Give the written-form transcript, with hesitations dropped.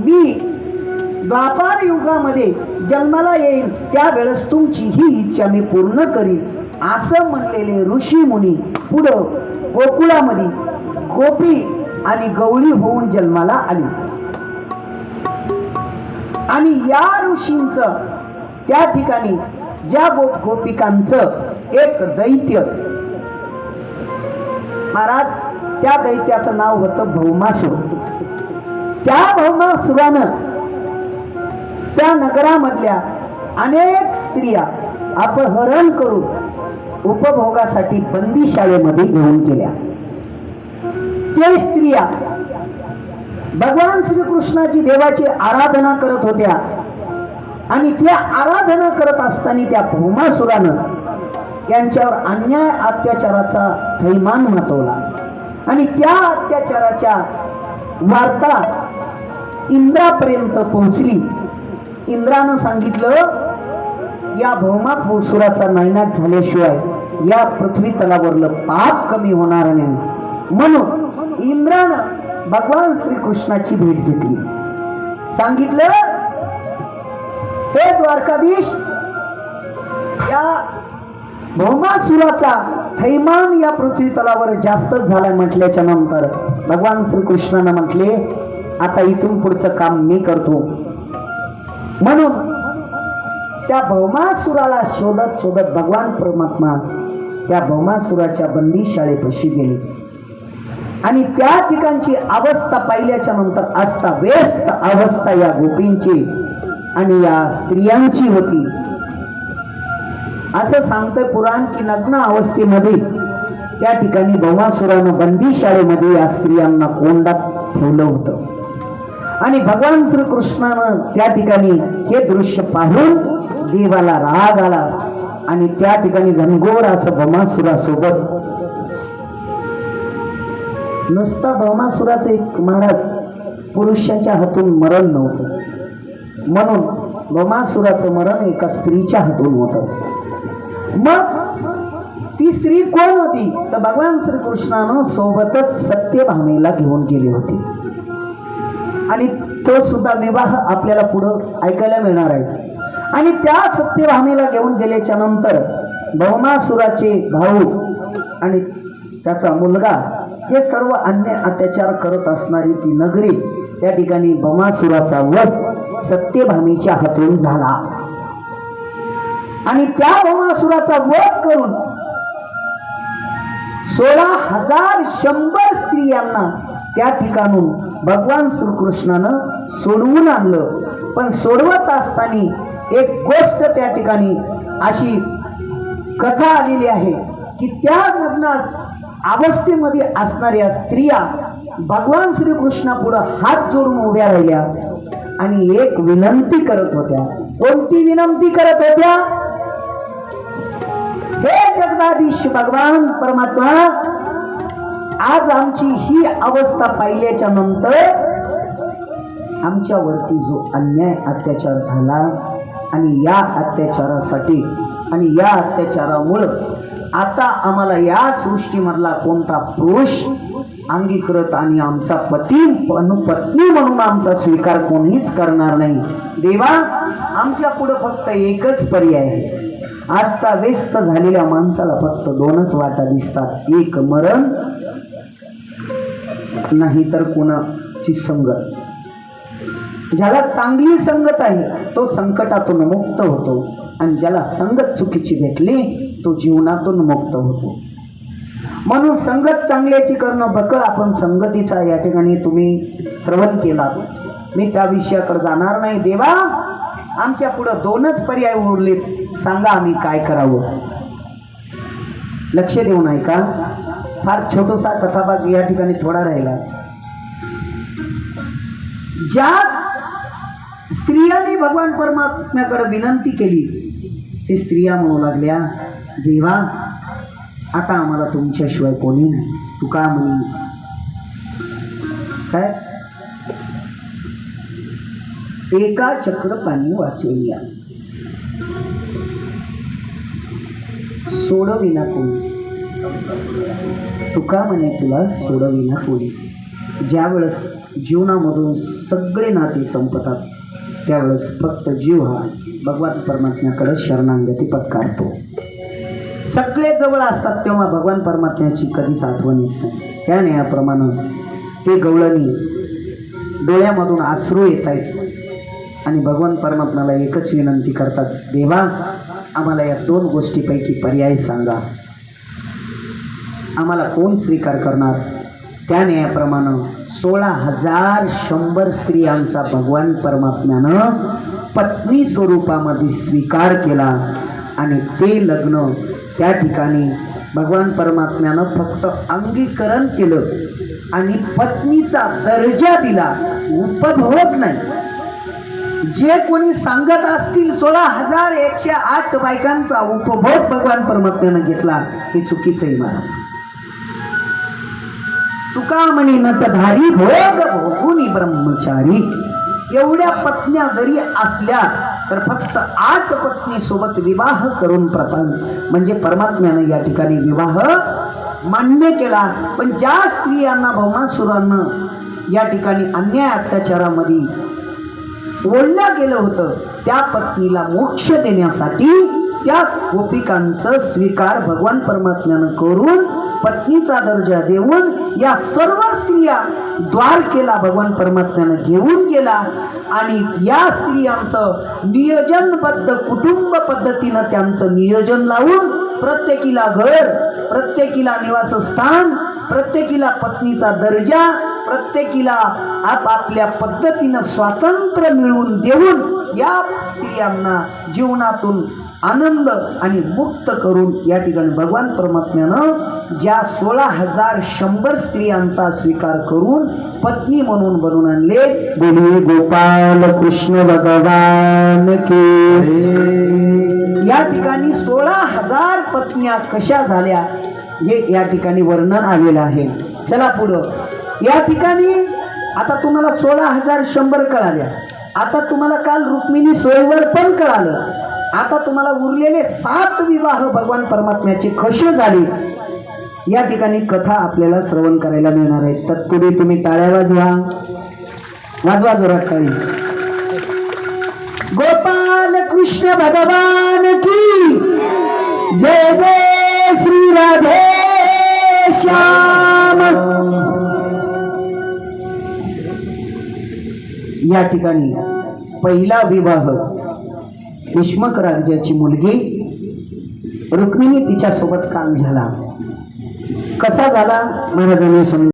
मी द्वापार युगामध्ये जन्माला येईल त्यावेळेस तुमची ही इच्छा मी पूर्ण करीन असं म्हणलेले ऋषी मुनी पुढं गोकुळामध्ये गोपी आणि गवळी होऊन जन्माला आली. आणि या ऋषींचं त्या ठिकाणी ज्या गोपिकांचं एक दैत्य महाराज, त्या दैत्याचं नाव होतं भौमासूर. त्या भौमासुरानं त्या नगरामधल्या अनेक स्त्रिया अपहरण करून उपभोगासाठी बंदीशाळेमध्ये घेऊन गेल्या. ते स्त्रिया भगवान श्रीकृष्णाची देवाची आराधना करत होत्या आणि त्या आराधना करत असताना त्या भौमासुरानं यांच्यावर अन्याय अत्याचाराचा थैमान मातवला आणि त्या अत्याचाराच्या वार्ता इंद्रापर्यंत पोहोचली. इंद्रानं सांगितलं या भौमासुराचा नायनाट झाल्याशिवाय या पृथ्वी तलावरलं पाप कमी होणार नाही. म्हणून इंद्रानं भगवान श्रीकृष्णाची भेट घेतली. सांगितलं हे द्वारकाधीश, या भौमासुराचा थैमान या पृथ्वी तलावर जास्तच झालाय म्हटल्याच्या नंतर भगवान श्रीकृष्णानं म्हटले आता इथून पुढचं काम मी करतो. म्हणून त्या भौमासुराला शोधत शोधत भगवान परमात्मा त्या भौमासुराच्या बंदीशाळेपाशी गेले आणि त्या ठिकाणची अवस्था पाहिल्याच्या नंतर अस्ताव्यस्त अवस्था या गोपींची आणि या स्त्रियांची होती. असं सांगतोय पुराण की नग्न अवस्थेमध्ये त्या ठिकाणी भौमासुरानं बंदीशाळेमध्ये या स्त्रियांना कोंडात ठेवलं होतं आणि भगवान श्रीकृष्णानं त्या ठिकाणी हे दृश्य पाहून देवाला राग आला आणि त्या ठिकाणी घनघोर असं भौमासुरासोबत नुसता भौमासुराचं एक महाराज पुरुषाच्या हातून मरण नव्हतं, म्हणून भौमासुराचं मरण एका स्त्रीच्या हातून होतं. मग ती स्त्री कोण होती तर भगवान श्रीकृष्णानं सोबतच सत्यभामेला घेऊन गेली होती आणि तो सुद्धा विवाह आपल्याला पुढं ऐकायला मिळणार आहे. आणि त्या सत्यभामेला घेऊन गेल्याच्या नंतर भौमासुराचे भाऊ आणि त्याचा मुलगा हे सर्व अन्य अत्याचार करत असणारी ती नगरी त्या ठिकाणी भौमासुराचा वध सत्यभामेच्या हातून झाला आणि त्या भौमासुराचा वध करून 16,100 स्त्रियांना त्या ठिकाणून भगवान श्रीकृष्णानं सोडवून आणलं. पण सोडवत असताना एक गोष्ट त्या ठिकाणी अशी कथा आलेली आहे की त्या नग्न अवस्थेमध्ये असणाऱ्या स्त्रिया भगवान श्रीकृष्णापुढे हात जोडून उभ्या राहिल्या आणि एक विनंती करत होत्या. कोणती विनंती करत होत्या? हे जगदाधीश भगवान परमात्मा, आज आमची ही अवस्था पाहिल्याच्या नंतर आमच्यावरती जो अन्याय अत्याचार झाला आणि या अत्याचारासाठी आणि या अत्याचारामुळं आता आम्हाला या सृष्टीमधला कोणता पुरुष अंगीकृत आणि आमचा पती पत्नी म्हणून आमचा स्वीकार कोणीच करणार नाही. देवा, आमच्या पुढे फक्त एकच पर्याय आहे. अस्ताव्यस्त झालेल्या माणसाला फक्त दोनच वाटा दिसतात, एक मरण नाही तर कोणाची संगत. ज्याला चांगली संगत आहे तो संकटातून मुक्त होतो आणि ज्याला संगत चुकीची भेटली तो जीवनातून मुक्त होतो. म्हणून संगत चांगल्याची करणं बकळ. आपण संगतीचा या ठिकाणी तुम्ही श्रवण केला, मी त्या विषयाकडे जाणार नाही. देवा, आमच्या पुढे दोनच पर्याय उरलेत, सांगा आम्ही काय करावं. लक्ष देऊन ऐका. फार छोटासा कथाभाग या ठिकाणी थोडा राहिला. ज्या स्त्रियांनी भगवान परमात्म्याकडे विनंती केली ते स्त्रिया म्हणू लागल्या, देवा, आता आम्हाला तुमच्याशिवाय कोणी नाही. तू का म्हणी काय एका चक्र पाणी वाचूया, सोडविना कोणी. तुका म्हणे तुला सोडविना कोणी. ज्या वेळेस जीवनामधून सगळे नाते संपतात, त्यावेळेस फक्त जीव हा भगवान परमात्म्याकडे शरणागती पत्कारतो. सगळे जवळ असतात तेव्हा भगवान परमात्म्याची कधीच आठवण येत नाही. त्याने याप्रमाणे ते गवळणी डोळ्यामधून अश्रू येत आहेत आणि भगवान परमात्म्याला एकच विनंती करतात, देवा आम्हाला या 2 गोष्टीपैकी पर्याय सांगा, आम्हाला कोण स्वीकार करणार. त्याने याप्रमाणे 16,100 स्त्रियांचा भगवान परमात्म्यानं पत्नी स्वरूपामध्ये स्वीकार केला आणि ते लग्न त्या ठिकाणी भगवान परमात्म्यानं फक्त अंगीकरण केलं आणि पत्नीचा दर्जा दिला, उपभोग नाही. जे कोणी सांगत असतील 16,108 बायकांचा उपभोग भगवान परमात्म्यानं घेतला, हे चुकीचं आहे महाराज. तुका म्हणे नटधारी भोग भोगुनी ब्रह्मचारी. एवढ्या पत्न्या जरी असल्या तर फक्त 8 पत्नी सोबत विवाह करून म्हणजे परमात्म्यानं या ठिकाणी विवाह मान्य केला. पण ज्या स्त्रियांना भौमासुरानं या ठिकाणी अन्याय अत्याचारामध्ये ओढलं गेलं होतं, त्या पत्नीला मोक्ष देण्यासाठी त्या गोपिकांचं स्वीकार भगवान परमात्म्यानं करून पत्नीचा दर्जा देऊन या सर्व स्त्रिया द्वारकेला भगवान परमात्म्यानं घेऊन गेला आणि या स्त्रियांचं नियोजनबद्ध कुटुंब पद्धतीनं त्यांचं नियोजन लावून प्रत्येकीला घर, प्रत्येकीला निवासस्थान, प्रत्येकीला पत्नीचा दर्जा, प्रत्येकीला आपापल्या पद्धतीनं स्वातंत्र्य मिळवून देऊन या स्त्रियांना जीवनातून आनंद आणि मुक्त करून या ठिकाणी भगवान परमात्म्यानं ज्या 16,100 स्त्रियांचा स्वीकार करून पत्नी म्हणून बनवून आणले. बोली गोपाल कृष्ण भगवान की. या ठिकाणी 16,000 पत्न्या कशा झाल्या हे या ठिकाणी वर्णन आलेलं आहे. चला पुढं. या ठिकाणी आता तुम्हाला 16,100 कळाल्या. आता तुम्हाला काल रुक्मिणी सोयीवर पण कळालं. आता तुम्हाला उरलेले 7 विवाह भगवान परमात्म्याचे कसे झाले या ठिकाणी कथा आपल्याला श्रवण करायला मिळणार आहे. तत्पूर्वी तुम्ही टाळ्या वाजवा जोरात टाळी. गोपाल कृष्ण भगवान की जय जय श्री राधे श्याम. या ठिकाणी पहिला विवाह भीष्मक राजाची मुलगी रुक्मिणी तिच्या सोबत काल झाला. कसा झाला महाराजांनी